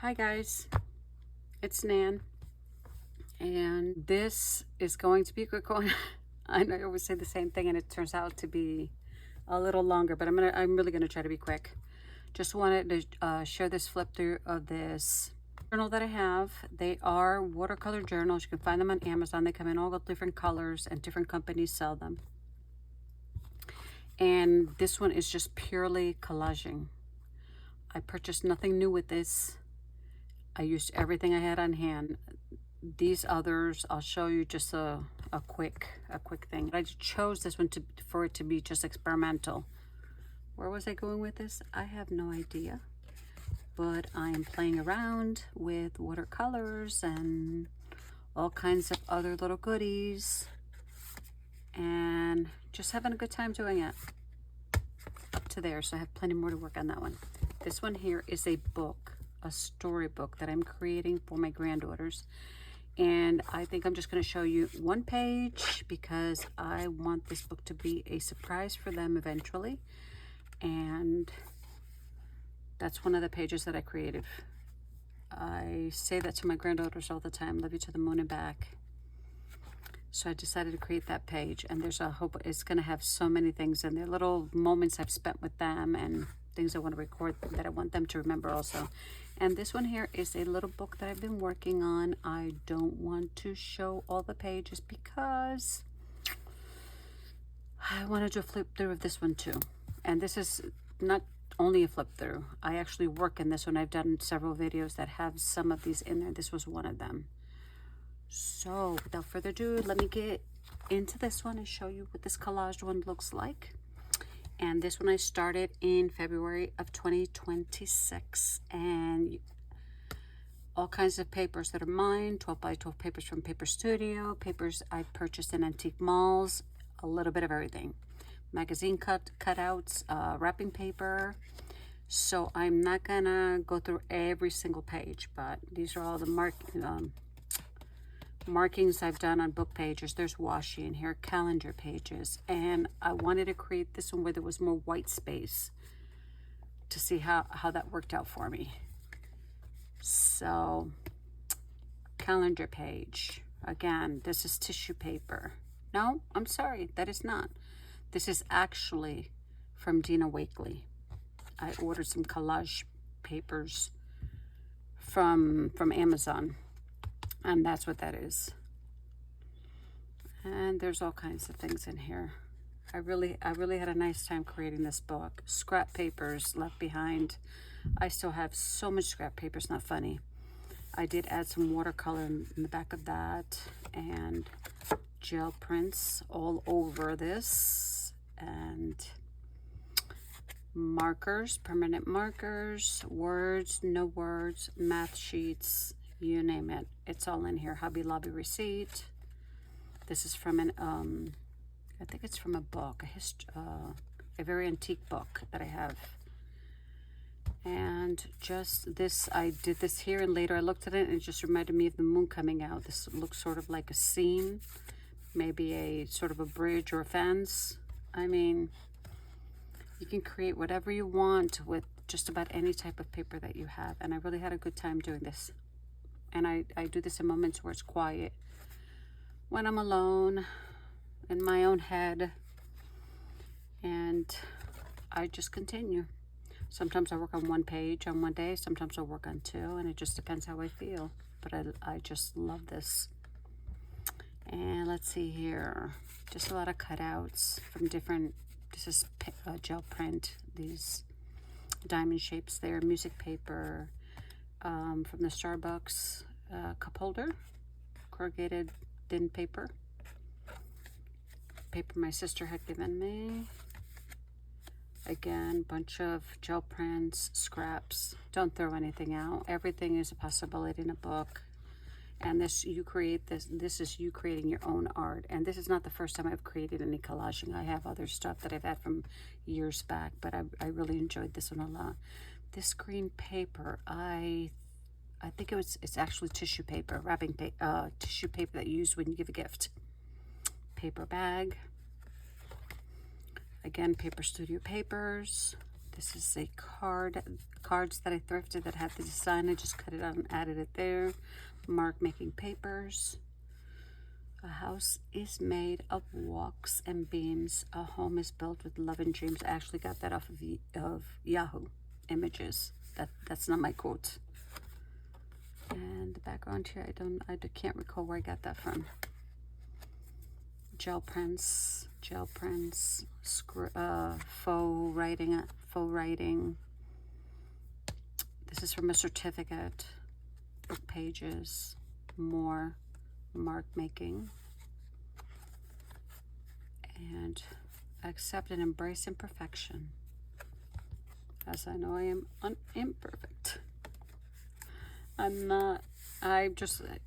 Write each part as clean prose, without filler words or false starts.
Hi guys, it's Nan, and this is going to be a quick one. I know I always say the same thing and it turns out to be a little longer, but I'm really gonna try to be quick. Just wanted to share this flip through of this journal that I have. They are watercolor journals. You can find them on Amazon. They come in all different colors and different companies sell them. And this one is just purely collaging. I purchased nothing new with this. I used everything I had on hand. These others, I'll show you just a quick thing. I chose this one for it to be just experimental. Where was I going with this? I have no idea. But I am playing around with watercolors and all kinds of other little goodies and just having a good time doing it. Up to there, so I have plenty more to work on that one. This one here is a book, a storybook that I'm creating for my granddaughters. And I think I'm just going to show you one page because I want this book to be a surprise for them eventually. And that's one of the pages that I created. I say that to my granddaughters all the time, love you to the moon and back. So I decided to create that page, and there's a hope it's going to have so many things in there, little moments I've spent with them and things I want to record that I want them to remember also. And this one here is a little book that I've been working on. I don't want to show all the pages because I want to do a flip through of this one too. And this is not only a flip through. I actually work in this one. I've done several videos that have some of these in there. This was one of them. So without further ado, let me get into this one and show you what this collage one looks like. And this one I started in February of 2026, and all kinds of papers that are mine, 12 by 12 papers from Paper Studio, papers I purchased in antique malls, a little bit of everything. Magazine cutouts, wrapping paper. So I'm not gonna go through every single page, but these are all the markings I've done on book pages. There's washi in here, calendar pages, and I wanted to create this one where there was more white space to see how that worked out for me. So calendar page, again, this is tissue paper. No, I'm sorry, that is not. This is actually from Dina Wakley. I ordered some collage papers from Amazon. And that's what that is. And there's all kinds of things in here. I really had a nice time creating this book. Scrap papers left behind. I still have so much scrap paper, it's not funny. I did add some watercolor in the back of that and gel prints all over this, and markers, permanent markers, words, no words, math sheets, you name it, it's all in here. Hobby Lobby receipt. This is from an I think it's from a book, a very antique book that I have. And just this, I did this here, and later I looked at it and it just reminded me of the moon coming out. This looks sort of like a scene, maybe a sort of a bridge or a fence. I mean, you can create whatever you want with just about any type of paper that you have, and I really had a good time doing this. And I do this in moments where it's quiet, when I'm alone in my own head, and I just continue. Sometimes I work on one page on one day, sometimes I'll work on two, and it just depends how I feel. But I just love this. And let's see here, just a lot of cutouts from different, this is gel print, these diamond shapes there, music paper, from the Starbucks cup holder, corrugated thin paper my sister had given me. Again, bunch of gel prints, scraps. Don't throw anything out. Everything is a possibility in a book. And this, you create this. This is you creating your own art. And this is not the first time I've created any collaging. I have other stuff that I've had from years back, but I really enjoyed this one a lot. This green paper, I think it's actually tissue paper, wrapping paper, tissue paper that you use when you give a gift. Paper bag. Again, Paper Studio papers. This is a cards that I thrifted that had the design. I just cut it out and added it there. Mark making papers. A house is made of walks and beams. A home is built with love and dreams. I actually got that off of Yahoo Images. That's not my quote. And the background here, I can't recall where I got that from. Gel prints, faux writing. This is from a certificate. Book pages, more mark making. And accept and embrace imperfection, as I know I am imperfect.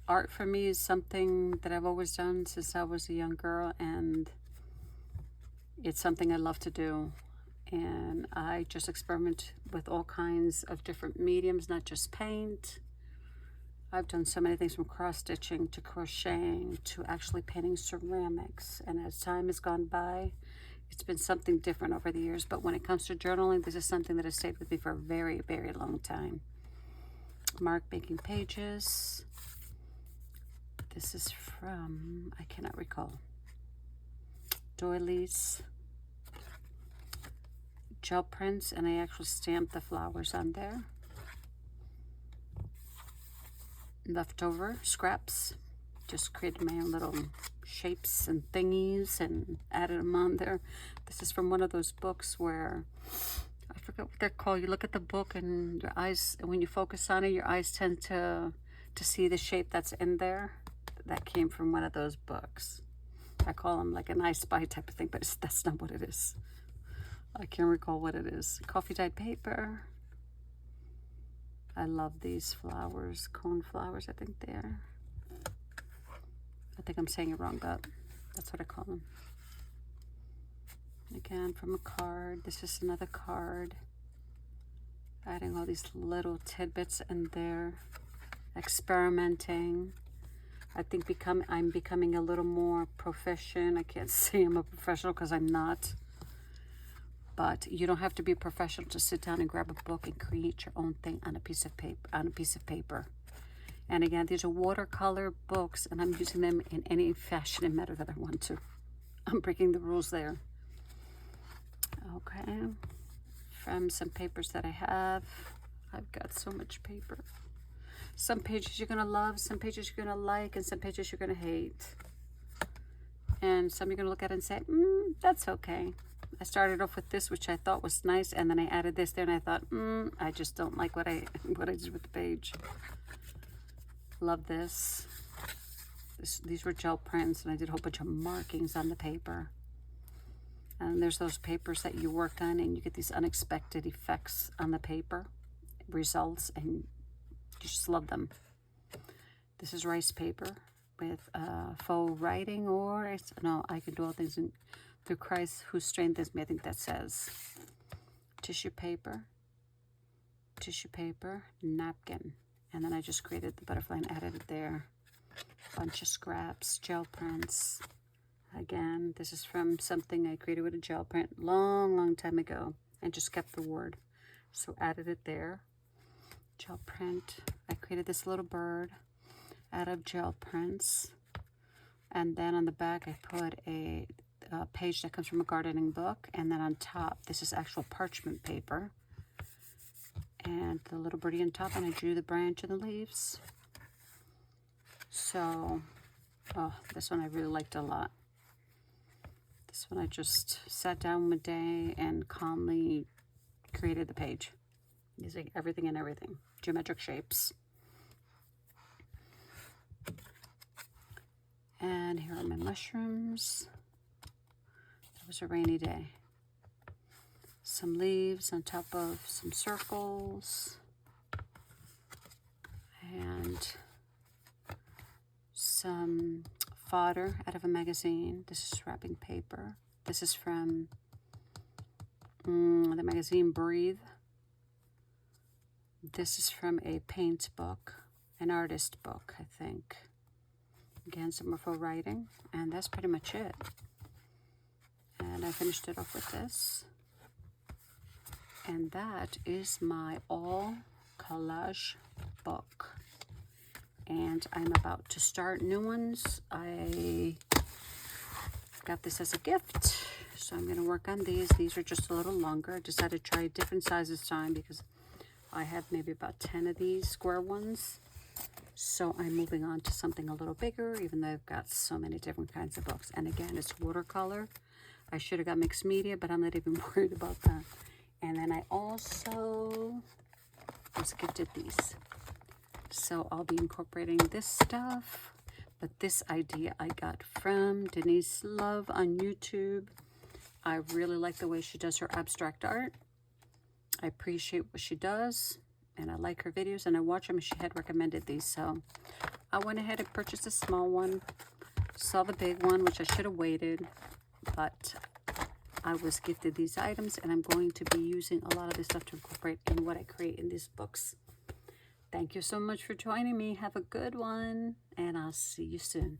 Art for me is something that I've always done since I was a young girl, and it's something I love to do. And I just experiment with all kinds of different mediums, not just paint. I've done so many things, from cross-stitching to crocheting to actually painting ceramics. And as time has gone by, it's been something different over the years. But when it comes to journaling, this is something that has stayed with me for a very, very long time. Mark making pages. This is from, I cannot recall. Doilies. Gel prints, and I actually stamped the flowers on there. Leftover scraps. Just created my own little shapes and thingies and added them on there. This is from one of those books where, I forget what they're called. You look at the book and your eyes, when you focus on it, your eyes tend to see the shape that's in there. That came from one of those books. I call them like an I Spy type of thing, but that's not what it is. I can't recall what it is. Coffee dyed paper. I love these flowers, cone flowers, I think they are. I think I'm saying it wrong, but that's what I call them. Again, from a card. This is another card. Adding all these little tidbits in there. Experimenting. I think I'm becoming a little more proficient. I can't say I'm a professional because I'm not. But you don't have to be a professional to sit down and grab a book and create your own thing on a piece of paper. And again, these are watercolor books, and I'm using them in any fashion and matter that I want to. I'm breaking the rules there. Okay. From some papers that I have. I've got so much paper. Some pages you're going to love, some pages you're going to like, and some pages you're going to hate. And some you're going to look at and say, that's okay. I started off with this, which I thought was nice, and then I added this there, and I thought, I just don't like what I did with the page. Love this. These were gel prints, and I did a whole bunch of markings on the paper. And there's those papers that you work on, and you get these unexpected effects on the paper, results, and you just love them. This is rice paper with faux writing, or no, I can do all things through Christ who strengthens me. I think that says tissue paper, napkin, and then I just created the butterfly and added it there. Bunch of scraps, gel prints. Again, this is from something I created with a gel print long time ago, and just kept the word, so added it there. Gel print. I created this little bird out of gel prints, and then on the back I put a page that comes from a gardening book, and then on top this is actual parchment paper, and the little birdie on top, and I drew the branch and the leaves. So this one I really liked a lot. This one I just sat down one day and calmly created the page using everything and everything, geometric shapes. And here are my mushrooms. It was a rainy day. Some leaves on top of some circles. And some fodder out of a magazine. This is wrapping paper. This is from the magazine Breathe. This is from a paint book, an artist book, I think. Again, some more for writing, and that's pretty much it. And I finished it off with this. And that is my all collage book. And I'm about to start new ones. I got this as a gift, so I'm going to work on these. These are just a little longer. I decided to try different sizes this time because I have maybe about 10 of these square ones. So I'm moving on to something a little bigger, even though I've got so many different kinds of books. And again, it's watercolor. I should have got mixed media, but I'm not even worried about that. And then I also was gifted these. So I'll be incorporating this stuff. But this idea I got from Denise Love on YouTube. I really like the way she does her abstract art. I appreciate what she does, and I like her videos, and I watch them, and she had recommended these. So I went ahead and purchased a small one. Saw the big one, which I should have waited, but I was gifted these items, and I'm going to be using a lot of this stuff to incorporate in what I create in these books. Thank you so much for joining me. Have a good one, and I'll see you soon.